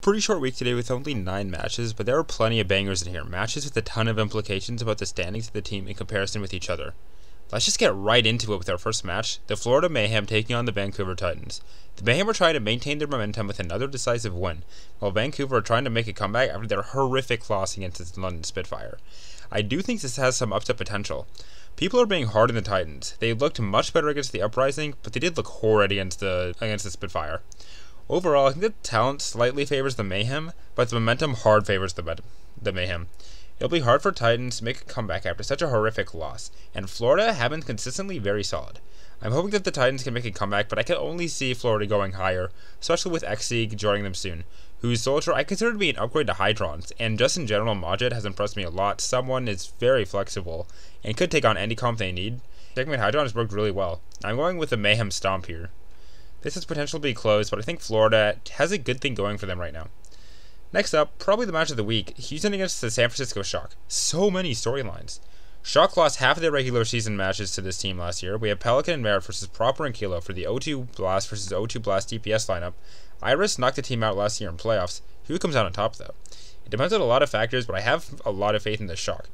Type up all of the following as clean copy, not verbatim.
Pretty short week today with only 9 matches, but there are plenty of bangers in here. Matches with a ton of implications about the standings of the team in comparison with each other. Let's just get right into it with our first match, the Florida Mayhem taking on the Vancouver Titans. The Mayhem are trying to maintain their momentum with another decisive win, while Vancouver are trying to make a comeback after their horrific loss against the London Spitfire. I do think this has some upset potential. People are being hard on the Titans. They looked much better against the Uprising, but they did look horrid against the Spitfire. Overall, I think the talent slightly favors the Mayhem, but the momentum hard favors the Mayhem. It'll be hard for Titans to make a comeback after such a horrific loss, and Florida have been consistently very solid. I'm hoping that the Titans can make a comeback, but I can only see Florida going higher, especially with Xseeg joining them soon, whose soldier I consider to be an upgrade to Hydrons, and just in general, Majid has impressed me a lot. Someone is very flexible, and could take on any comp they need. Taking with Hydron has worked really well. I'm going with the Mayhem Stomp here. This has potential to be close, but I think Florida has a good thing going for them right now. Next up, probably the match of the week, Houston against the San Francisco Shock. So many storylines. Shock lost half of their regular season matches to this team last year. We have Pelican and Merit versus Proper and Kilo for the O2 Blast versus O2 Blast DPS lineup. Iris knocked the team out last year in playoffs. Who comes out on top though? It depends on a lot of factors, but I have a lot of faith in the Shock.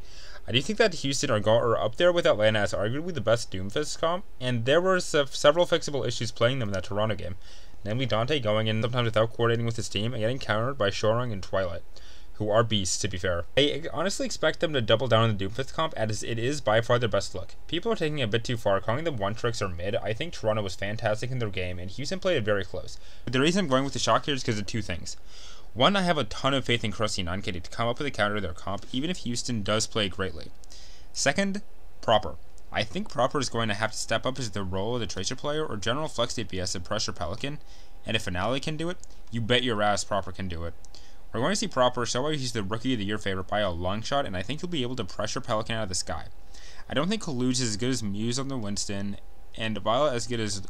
I do think that Houston are up there with Atlanta as arguably the best Doomfist comp, and there were several fixable issues playing them in that Toronto game, namely Dante going in sometimes without coordinating with his team and getting countered by Shorung and Twilight, who are beasts to be fair. I honestly expect them to double down on the Doomfist comp as it is by far their best look. People are taking it a bit too far, calling them one-tricks or mid. I think Toronto was fantastic in their game, and Houston played it very close. But the reason I'm going with the Shock here is because of two things. One, I have a ton of faith in Krusty and Unkitty to come up with a counter to their comp, even if Houston does play greatly. Second, Proper. I think Proper is going to have to step up as the role of the Tracer player or general flex DPS to pressure Pelican, and if Finale can do it, you bet your ass Proper can do it. We're going to see Proper show why he's the Rookie of the Year favorite by a long shot, and I think he'll be able to pressure Pelican out of the sky. I don't think Kaluj is as good as Muse on the Winston, and Violet as good as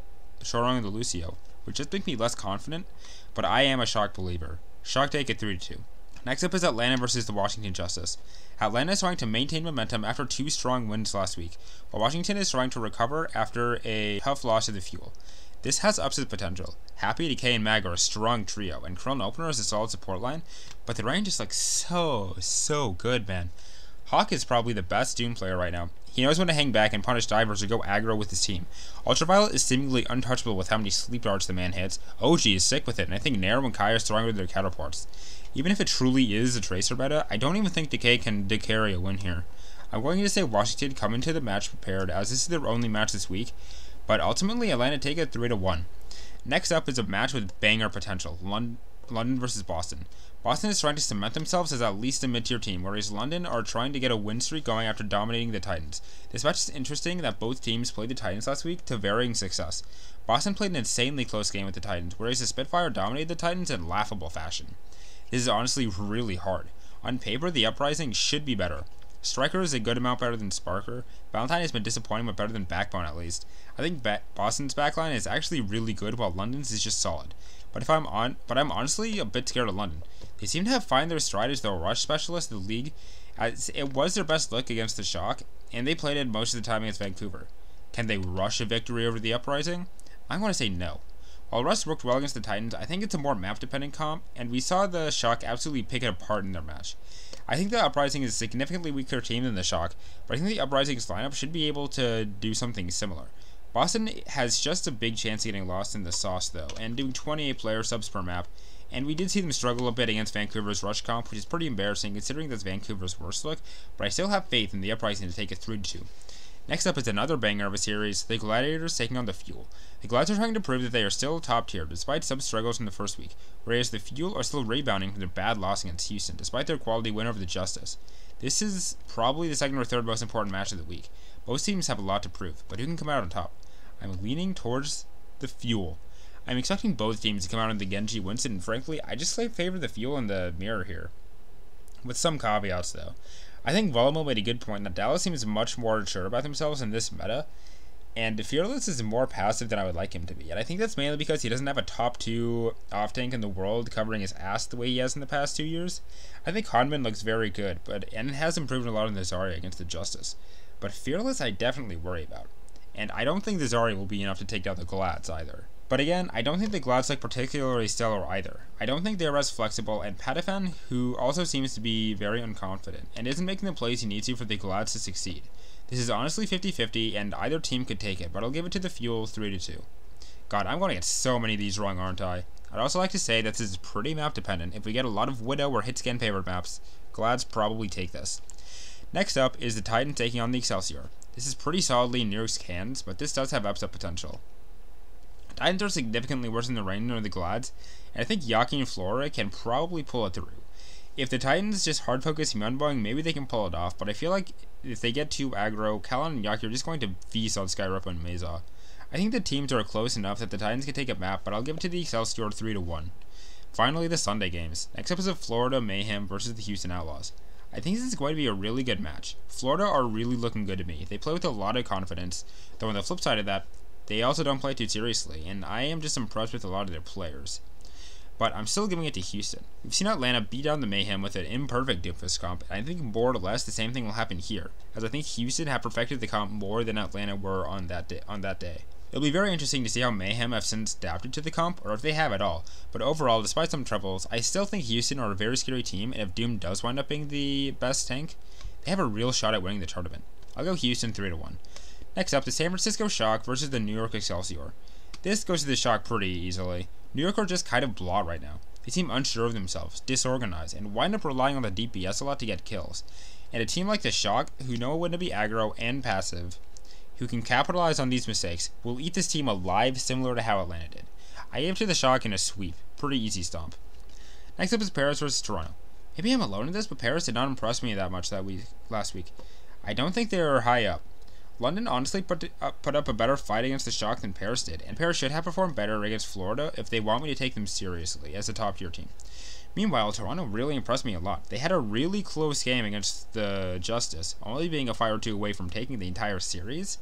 Shorung on the Lucio, which just makes me less confident, but I am a Shock believer. Shock take at 3-2. Next up is Atlanta versus the Washington Justice. Atlanta is trying to maintain momentum after 2 strong wins last week, while Washington is trying to recover after a tough loss to the Fuel. This has upset potential. Happy, Decay, and Mag are a strong trio, and Krillin Opener is a solid support line, but the range is like so good, man. Hawk is probably the best Doom player right now. He knows when to hang back and punish divers or go aggro with his team. Ultraviolet is seemingly untouchable with how many sleep darts the man hits. OG is sick with it, and I think Nero and Kai are stronger with their counterparts. Even if it truly is a Tracer meta, I don't even think Decay can carry a win here. I'm going to say Washington come into the match prepared, as this is their only match this week, but ultimately Atlanta take it 3-1. Next up is a match with banger potential, London versus Boston. Boston is trying to cement themselves as at least a mid-tier team, whereas London are trying to get a win streak going after dominating the Titans. This match is interesting that both teams played the Titans last week to varying success. Boston played an insanely close game with the Titans, whereas the Spitfire dominated the Titans in laughable fashion. This is honestly really hard. On paper, the Uprising should be better. Striker is a good amount better than Sparker. Valentine has been disappointing but better than Backbone at least. I think Boston's backline is actually really good while London's is just solid. But I'm honestly a bit scared of London. They seem to have found their stride as the rush specialist of the league, as it was their best look against the Shock, and they played it most of the time against Vancouver. Can they rush a victory over the Uprising? I'm going to say no. While Russ worked well against the Titans, I think it's a more map-dependent comp, and we saw the Shock absolutely pick it apart in their match. I think the Uprising is a significantly weaker team than the Shock, but I think the Uprising's lineup should be able to do something similar. Boston has just a big chance of getting lost in the sauce though, and doing 28 player subs per map, and we did see them struggle a bit against Vancouver's rush comp, which is pretty embarrassing considering that's Vancouver's worst look, but I still have faith in the Uprising to take it 3-2. Next up is another banger of a series, the Gladiators taking on the Fuel. The Glads are trying to prove that they are still top tier despite some struggles in the first week, whereas the Fuel are still rebounding from their bad loss against Houston despite their quality win over the Justice. This is probably the second or third most important match of the week. Both teams have a lot to prove, but who can come out on top? I'm leaning towards the Fuel. I'm expecting both teams to come out on the Genji Winston, and frankly, I just favor the Fuel in the mirror here. With some caveats though. I think Volamo made a good point that Dallas seems much more sure about themselves in this meta, and Fearless is more passive than I would like him to be, and I think that's mainly because he doesn't have a top 2 off-tank in the world covering his ass the way he has in the past 2 years. I think Hanman looks very good, and has improved a lot in the Zarya against the Justice, but Fearless I definitely worry about, and I don't think the Zarya will be enough to take down the Glads either. But again, I don't think the Glads look particularly stellar either. I don't think they're as flexible, and Patafan, who also seems to be very unconfident, and isn't making the plays he needs to for the Glads to succeed. This is honestly 50-50, and either team could take it, but I'll give it to the Fuel 3-2. God, I'm going to get so many of these wrong, aren't I? I'd also like to say that this is pretty map dependent. If we get a lot of Widow or hit-scan favored maps, Glads probably take this. Next up is the Titan taking on the Excelsior. This is pretty solidly in Nurk's hands, but this does have upset potential. Titans are significantly worse in the rain than the Glads, and I think Yaki and Flora can probably pull it through. If the Titans just hard focus Hyunbong, maybe they can pull it off, but I feel like if they get too aggro, Callan and Yaki are just going to feast on Skyrupa and Meza. I think the teams are close enough that the Titans can take a map, but I'll give it to the Excelsior 3-1. Finally, the Sunday games. Next up is the Florida Mayhem versus the Houston Outlaws. I think this is going to be a really good match. Florida are really looking good to me. They play with a lot of confidence, though on the flip side of that, they also don't play too seriously, and I am just impressed with a lot of their players. But I'm still giving it to Houston. We've seen Atlanta beat down the Mayhem with an imperfect Doomfist comp, and I think more or less the same thing will happen here, as I think Houston have perfected the comp more than Atlanta were on that day. It'll be very interesting to see how Mayhem have since adapted to the comp, or if they have at all, but overall, despite some troubles, I still think Houston are a very scary team, and if Doom does wind up being the best tank, they have a real shot at winning the tournament. I'll go Houston 3-1. Next up, the San Francisco Shock versus the New York Excelsior. This goes to the Shock pretty easily. New York are just kind of blah right now. They seem unsure of themselves, disorganized, and wind up relying on the DPS a lot to get kills. And a team like the Shock, who know when to be aggro and passive, who can capitalize on these mistakes, will eat this team alive similar to how Atlanta did. I gave it to the Shock in a sweep. Pretty easy stomp. Next up is Paris versus Toronto. Maybe I'm alone in this, but Paris did not impress me that much last week. I don't think they are high up. London honestly put up a better fight against the Shock than Paris did, and Paris should have performed better against Florida if they want me to take them seriously as a top tier team. Meanwhile, Toronto really impressed me a lot. They had a really close game against the Justice, only being a fight or two away from taking the entire series,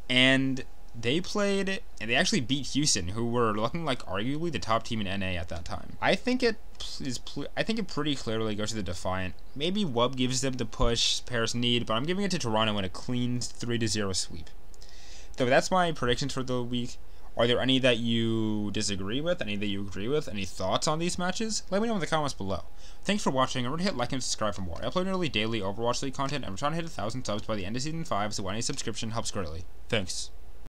and they played, and they actually beat Houston, who were looking like arguably the top team in NA at that time. I think it pretty clearly goes to the Defiant. Maybe Wub gives them the push Paris need, but I'm giving it to Toronto in a clean 3-0 sweep. So that's my predictions for the week. Are there any that you disagree with? Any that you agree with? Any thoughts on these matches? Let me know in the comments below. Thanks for watching. Remember to hit like and subscribe for more. I upload nearly daily Overwatch League content, and I'm trying to hit 1,000 subs by the end of Season 5, so any subscription helps greatly. Thanks.